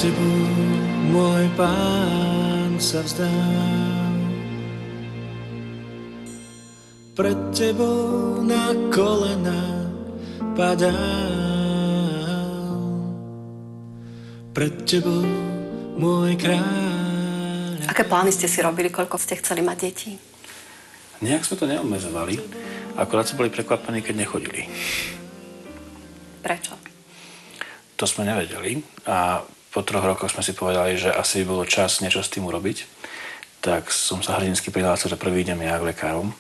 tebou, môj Pán, sa vzdám. Pred tebou na kolena padám. Pred tebou, môj kráľ. Aké plány ste si robili, koľko ste chceli mať detí? Nejak sme to neobmedzovali, akorát sme boli prekvapení, keď nechodili. Prečo? To sme nevedeli a po 3 rokoch sme si povedali, že asi bolo čas niečo s tým urobiť. Tak som sa hrdinsky prihlásil, že prvý idem ja k lekárom.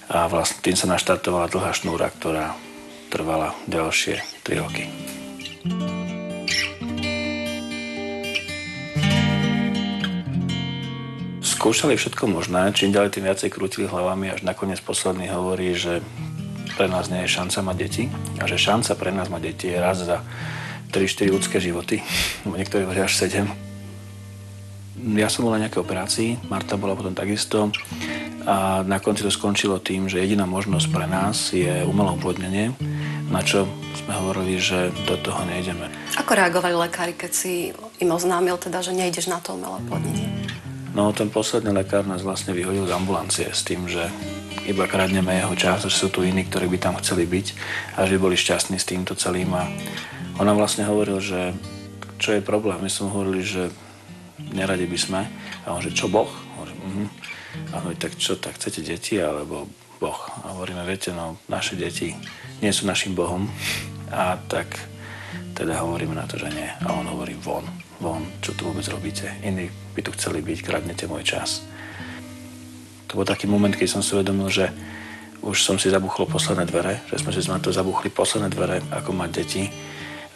A vlastne tým sa naštartovala dlhá šnúra, ktorá trvala ďalšie 3 roky. Skúšali všetko možné, čím ďalej tým viacej krútili hlavami, až nakoniec posledný hovorí, že pre nás nie je šanca mať deti a že šanca pre nás mať deti je raz za 3-4 ľudské životy, niektorí hovoria až 7. Ja som bol na nejakej operácii, Marta bola potom takisto a na konci to skončilo tým, že jediná možnosť pre nás je umelé oplodnenie, na čo sme hovorili, že do toho nejdeme. Ako reagovali lekári, keď si im oznámil teda, že nejdeš na to umelé oplodnenie? No, ten posledný lekár nás vlastne vyhodil z ambulancie s tým, že iba kradneme jeho čas, že sú tu iní, ktorí by tam chceli byť a že boli šťastní s týmto celým. A ona vlastne hovoril, že čo je problém. My sme hovorili, že neradi by sme. A on, že čo Boh? A hovorí, tak čo, tak chcete deti alebo Boh? A hovoríme, viete, no naše deti nie sú našim Bohom. A tak teda hovoríme na to, že nie. A on hovorí, von, čo tu vôbec robíte? Iní by tu chceli byť, kradnete môj čas. To bol taký moment, keď som si uvedomil, že už som si zabuchol posledné dvere, že sme si na to zabuchli posledné dvere, ako mať deti.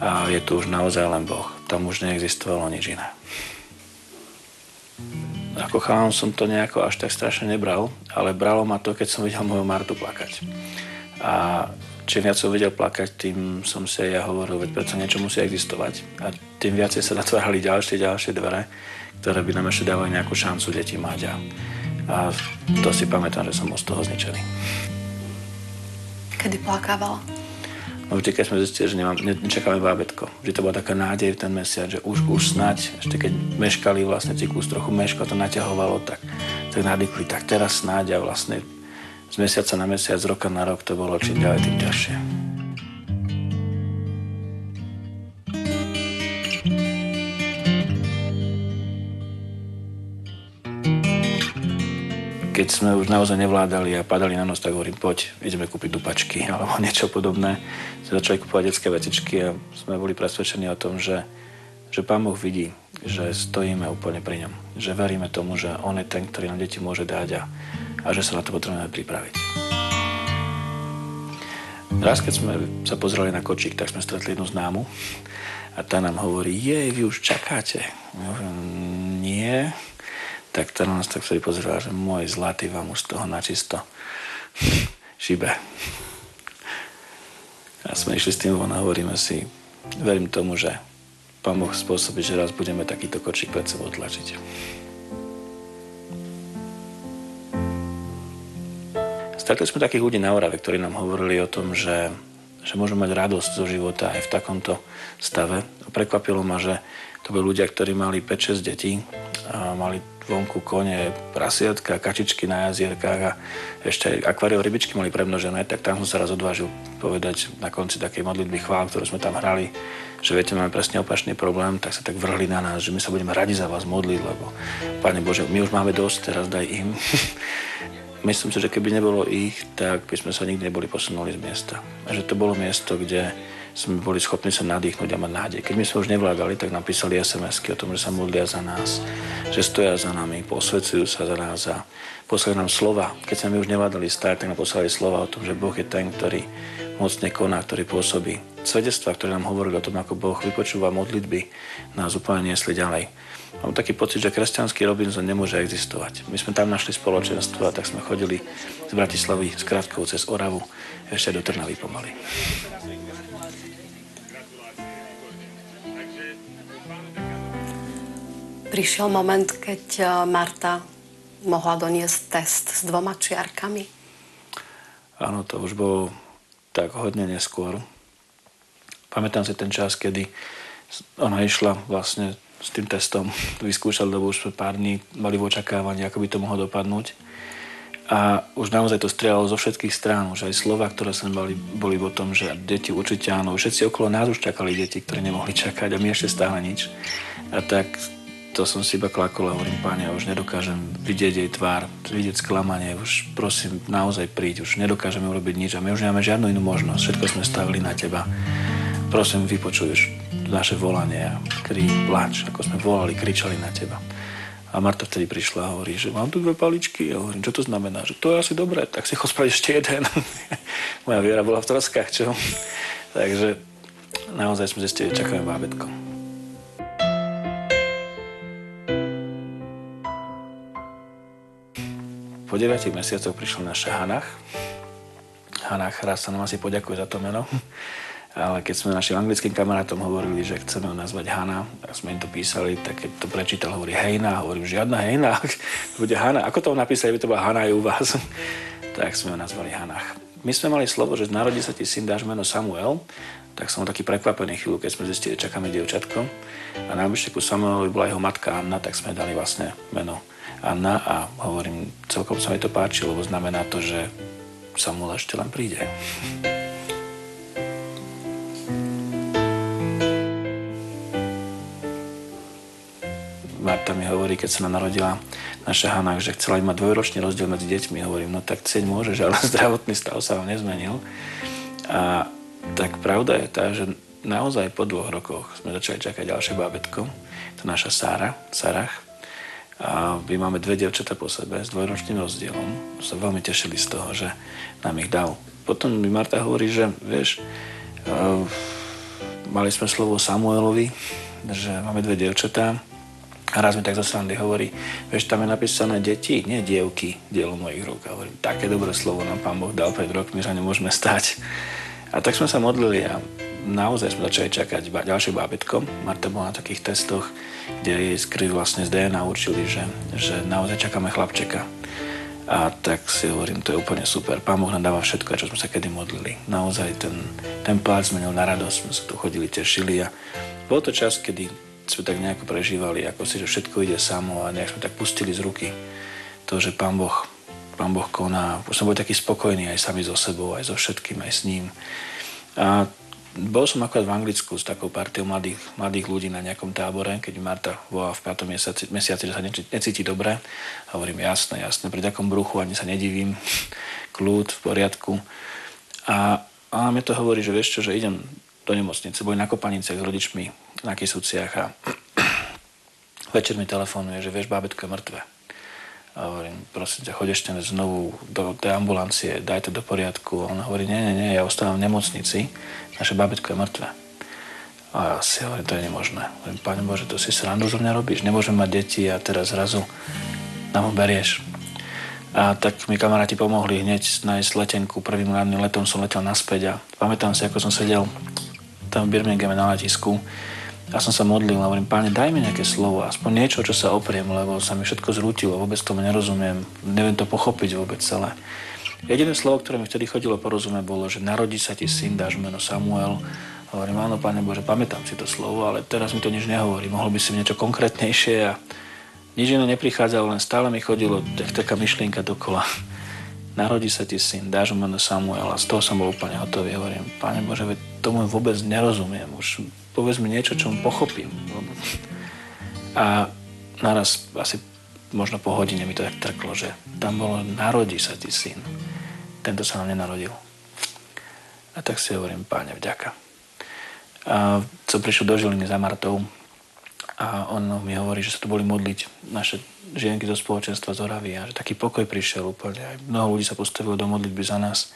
A je tu už naozaj len Boh. Tam už neexistovalo nič iné. Ako chalán som to nejako až tak strašne nebral, ale bralo ma to, keď som videl moju Martu plakať. A čím viac som videl plakať, tým som si aj ja hovoril, veď preto niečo musí existovať. A tým viacej sa natvárali ďalšie dvere, ktoré by nám ešte dávali nejakú šancu deti mať. A to si pamätám, že som bol z toho zničený. Kedy plakávala? No vždy, keď sme zistili, že nečakáme bábätko. Vždy to bola taká nádej v ten mesiac, že už snáď, ešte keď meškali vlastne cyklus, trochu meško to naťahovalo, tak nadýchli, tak teraz snáď a vlastne z mesiaca na mesiac, z roka na rok to bolo čím ďalej, tým ťažšie. Keď sme už naozaj nevládali a padali na nos, tak hovorím, poď, ideme kúpiť dupačky alebo niečo podobné. Sme začali kúpovať detské vecičky a sme boli presvedčení o tom, že Pán Boh vidí, že stojíme úplne pri ňom. Že veríme tomu, že on je ten, ktorý nám deti môže dať a že sa na to potrebujeme pripraviť. Raz, keď sme sa pozreli na kočík, tak sme stretli jednu známu a tá nám hovorí, vy už čakáte. Nie. Tak tá nás tak vtedy pozerala, že môj zlatý vám už z toho načisto šibe. A sme išli s tým von a hovoríme si, verím tomu, že Pán Boh spôsobí, že raz budeme takýto kočík pred sebou tlačiť. Stretli sme takých ľudí na Orave, ktorí nám hovorili o tom, že môžeme mať radosť zo života aj v takomto stave. Prekvapilo ma, že to boli ľudia, ktorí mali 5-6 detí a mali vonku kone, prasiatka, kačičky na jazierkách a ešte aj akváriové rybičky mali premnožené, tak tam som sa raz odvážil povedať na konci takej modlitby chvál, ktorú sme tam hrali, že viete, máme presne opačný problém, tak sa tak vrhli na nás, že my sa budeme radi za vás modliť, lebo Pane Bože, my už máme dosť, teraz daj im. Myslím si, že keby nebolo ich, tak by sme sa nikdy neboli posunuli z miesta. A že to bolo miesto, kde sme boli schopní sa nadýchnuť a mať nádej. Keď my sme už nevládali, tak napísali SMS-ky o tom, že sa modlia za nás, že stoja za nami, posvedcujú sa za nás a poslali nám slova. Keď sme my už nevládali stáť, tak nám poslali slova o tom, že Boh je ten, ktorý mocne koná, ktorý pôsobí. Svedectvá, ktoré nám hovorili o tom, ako Boh vypočúva modlitby, nás úplne niesli ďalej. Mám taký pocit, že kresťanský Robinson nemôže existovať. My sme tam našli spoločenstvo a tak sme chodili z Bratislavy s krátkou cez Oravu ešte do Trnavy pomaly. Prišiel moment, keď Marta mohla doniesť test s 2 čiarkami? Áno, to už bolo tak hodne neskôr. Pamätám si ten čas, kedy ona išla vlastne s tým testom vyskúšali, lebo už sme pár dní mali v očakávaní, ako by to mohlo dopadnúť. A už naozaj to strieľalo zo všetkých strán. Už aj slova, ktoré sme boli o tom, že deti určite áno. Všetci okolo nás už čakali deti, ktoré nemohli čakať a my ešte stále nič. A tak to som si iba klakol a hovorím, Páne, ja už nedokážem vidieť jej tvár, vidieť sklamanie, už prosím, naozaj príď, už nedokážeme urobiť nič a my už nemáme žiadnu inú možnosť. Všetko sme stavili na Teba. Prosím, vypočuješ naše volanie a pláč, ako sme volali, kričali na Teba. A Marta vtedy prišla a hovorí, že mám tu 2 paličky. A hovorím, čo to znamená? Že to je asi dobré, tak si chod spraviť ešte jeden. Moja viera bola v troskách, čo? Takže naozaj sme zistili, že čakáme bábätko. Po 9 mesiacoch prišla naša Hanach. Hanach, raz sa nám asi poďakuje za to meno. Ale keď sme našim anglickým kamarátom hovorili, že chceme ho nazvať Hana, tak sme im to písali, tak keď to prečítal, hovorí Hejna, hovorím, žiadna Hejna, bude Hana. Ako to napísali, by to bola Hana aj u vás? Tak sme ho nazvali Hanach. My sme mali slovo, že narodí sa ti syn, dáš meno Samuel, tak som taký prekvapený chvíľu, keď sme zistili, že čakáme dievčatko. A na myšteku Samuelovi bola jeho matka Anna, tak sme dali vlastne meno Anna a hovorím, celkom sa mi to páči, lebo znamená to, že Samuel ešte len príde. Marta mi hovorí, keď sa nám narodila naša Hanach, že chcela mať 2-ročný rozdiel medzi deťmi. Hovorím, no tak ceň môžeš, ale zdravotný stav sa vám nezmenil. A tak pravda je tá, že naozaj po 2 rokoch sme začali čakať ďalšie bábätko. To naša Sarah. A my máme 2 dievčatá po sebe s 2-ročným rozdielom. Sa veľmi tešili z toho, že nám ich dal. Potom mi Marta hovorí, že vieš, mali sme slovo Samuelovi, že máme 2 dievčatá. A raz mi tak zo srandy hovorí, vieš, tam je napísané deti, nie dievky, dielo mojich rúk. A hovorím, také dobré slovo nám Pán Boh dal pred rokmi, že nemôžeme stať. A tak sme sa modlili a naozaj sme začali čakať ďalšie bábätko. Marta bola na takých testoch, kde jej vlastne z DNA určili, že naozaj čakáme chlapčeka. A tak si hovorím, to je úplne super. Pán Boh nám dáva všetko, čo sme sa kedy modlili. Naozaj ten pláč zmenil na radosť, sme sa tu chodili, tešili a bol to čas, kedy sme tak nejako prežívali, ako si, že všetko ide samo a nejak sme tak pustili z ruky to, že Pán Boh koná. Už som bol taký spokojný aj sami so sebou, aj so všetkým, aj s ním. A bol som akorát v Anglicku s takou partiou mladých ľudí na nejakom tábore, keď Marta volala v 5. mesiaci, že sa necíti dobre. A hovorím, jasné, pri takom bruchu ani sa nedivím, kľud, v poriadku. A ona mi to hovorí, že vieš čo, že idem do nemocnice, boli na Kopaniciach s rodičmi na Kysuciach a večer mi telefonuje, že vieš, bábätko je mŕtve. A hovorím, prosím ťa, choď ešte znovu do tej ambulancie, daj to do poriadku. A ona hovorí, nie, ja ostávam v nemocnici, naše bábätko je mŕtve. A ja si hovorím, to je nemožné. Hovorím, Pane Bože, to si srandu zo mňa robíš, nemôžem mať deti a teraz zrazu nám ho berieš. A tak mi kamaráti pomohli hneď nájsť letenku. Prvým letom som letel naspäť a pamätám si, ako som sedel tam v Birminghame na letisku a som sa modlil a hovorím, Páne, daj mi nejaké slovo, aspoň niečo, čo sa opriem, lebo sa mi všetko zrútilo, vôbec tomu nerozumiem, neviem to pochopiť vôbec celé. Jediné slovo, ktoré mi vtedy chodilo porozumieť, bolo, že narodí sa ti syn, dáš meno Samuel. Hovorím, áno, Pane Bože, pamätám si to slovo, ale teraz mi to nič nehovorí, mohlo by si niečo konkrétnejšie a nič iné neprichádzalo, len stále mi chodilo taká myšlienka dokola. Narodí sa ti syn, dáš mu meno Samuel a z toho som bol úplne hotový. Hovorím, Pane Bože, veď tomu vôbec nerozumiem. Už povedz mi niečo, čo mu pochopím. A naraz asi možno po hodine mi to tak trklo, že tam bolo, narodí sa ti syn. Tento sa nám nenarodil. A tak si hovorím, Páne, vďaka. A som prišiel do Žiliny za Martou a on mi hovorí, že sa tu boli modliť naše žienky zo spoločenstva z Oravy a že taký pokoj prišiel úplne. Aj mnoho ľudí sa postavilo do modlitby za nás.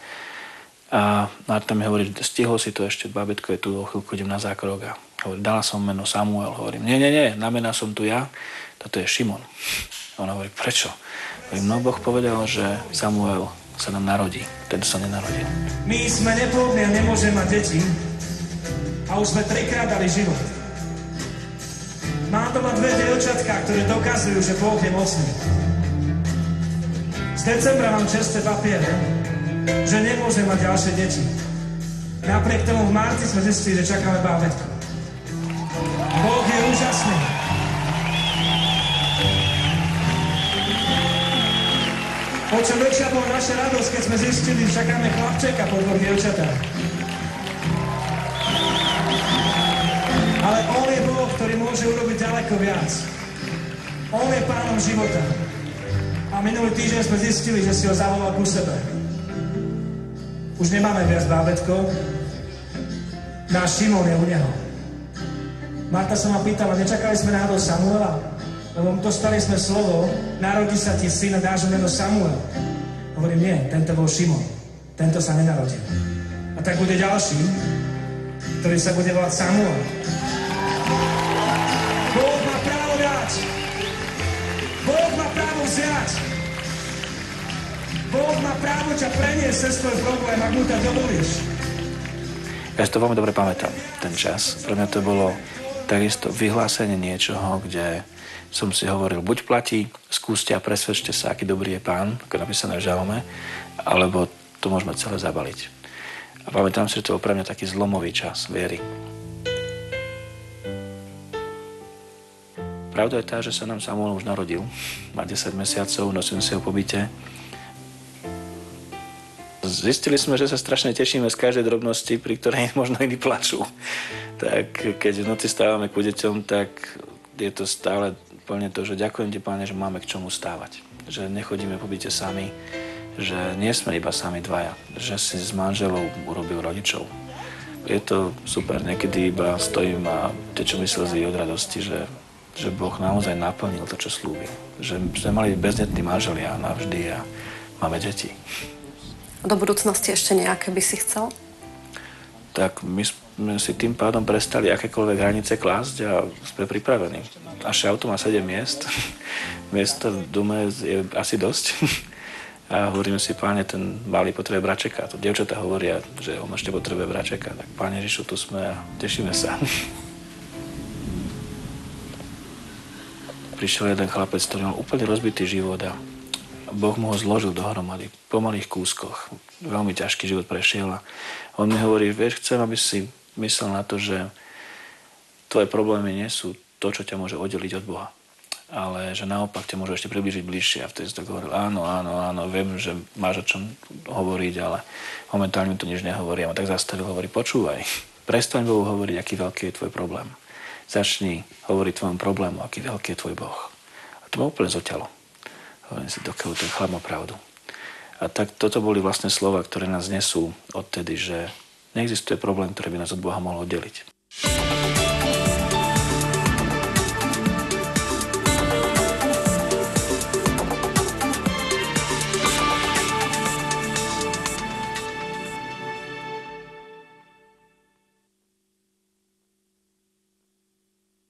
A Marta mi hovorí, že stihol si to ešte, bábätko je tu, o chvíľku idem na zákrok a hovorí, dala som meno Samuel. Hovorím, nie, na mená som tu ja, toto je Šimon. A ona hovorí, prečo? Hovorím, no Boh povedal, že Samuel sa nám narodí, tento sa nenarodil. My sme neplodní a nemôžeme mať deti a už sme 3-krát dali život. Mám doma 2 dievčatka, ktoré dokazujú, že Boh je mocný. Z decembra mám čerstvé papiere, že nemôžem mať ďalšie deti. Napriek tomu v marci sme zistili, že čakáme bábätko. Boh je úžasný. čo väčšia bola naša radosť, keď sme zistili, že čakáme chlapčeka po 2 dievčatách. Ale on je Boh, ktorý môže urobiť ďaleko viac. On je pánom života. A minulý týždeň sme zistili, že si ho zavolal ku sebe. Už nemáme viac bábetkov. Náš Šimon je u neho. Marta sa ma pýtala, nečakali sme náhodou Samuela? Lebo dostali sme slovo, narodí sa ti syn a dáš mu meno Samuel. Hovorím, nie, tento bol Šimon. Tento sa nenarodil. A tak bude ďalší, ktorý sa bude volať Samuel. Boh má právo dať. Boh má právo vziať. Boh má právo ťa preniesť cez tvoj problém, ak mu to dovolíš. Ja si to veľmi dobre pamätám, ten čas. Pre mňa to bolo takisto vyhlásenie niečoho, kde som si hovoril, buď platí, skúste a presvedčte sa, aký dobrý je Pán, ako napísané v Žalme, alebo to môžeme celé zabaliť. A pamätám si, že to bol pre mňa taký zlomový čas viery. Pravda je tá, že sa nám Samuel už narodil. Má 10 mesiacov, nosím si ho po byte. Zistili sme, že sa strašne tešíme z každej drobnosti, pri ktorej možno iní plačú. Tak keď v noci stávame ku deťom, tak je to stále plne to, že ďakujem ti, Páne, že máme k čomu stávať. Že nechodíme po byte sami, že nie sme iba sami dvaja, že si s manželou urobil rodičov. Je to super, niekedy iba stojím a tečú mi slzy od radosti, že Boh naozaj naplnil to, čo slúbil. Že sme mali bezdetní manželia navždy a máme deti. Do budúcnosti ešte nejaké by si chcel? Tak my sme si tým pádom prestali akékoľvek hranice klásť a sme pripravení. Naše auto má 7 miest. Miesta v dome je asi dosť. A hovoríme si, Páne, ten malý potrebuje bračeka. To dievčatá hovoria, že on ešte potrebuje bračeka. Tak Páne Ježišu, tu sme a tešíme sa. Prišiel jeden chlapec, ktorý mal úplne rozbitý život a Boh mu ho zložil dohromady po malých kúskoch. Veľmi ťažký život prešiel a on mi hovorí, vieš, chcem, aby si myslel na to, že tvoje problémy nie sú to, čo ťa môže oddeliť od Boha, ale že naopak ťa môže ešte priblížiť bližšie. A vtedy si tak hovoril, áno, viem, že máš o čom hovoriť, ale momentálne mi to nič nehovorí. A ma tak zastavil, hovorí, počúvaj, prestaň Bohu hovoriť, aký veľký je tvoj problém. Začni hovoriť tvojom problému, aký veľký je tvoj Boh. A to ma úplne zoťalo. Hovorím si, dokiaľ ten chlap má pravdu. A tak toto boli vlastne slova, ktoré nás nesú odtedy, že neexistuje problém, ktorý by nás od Boha mohol oddeliť.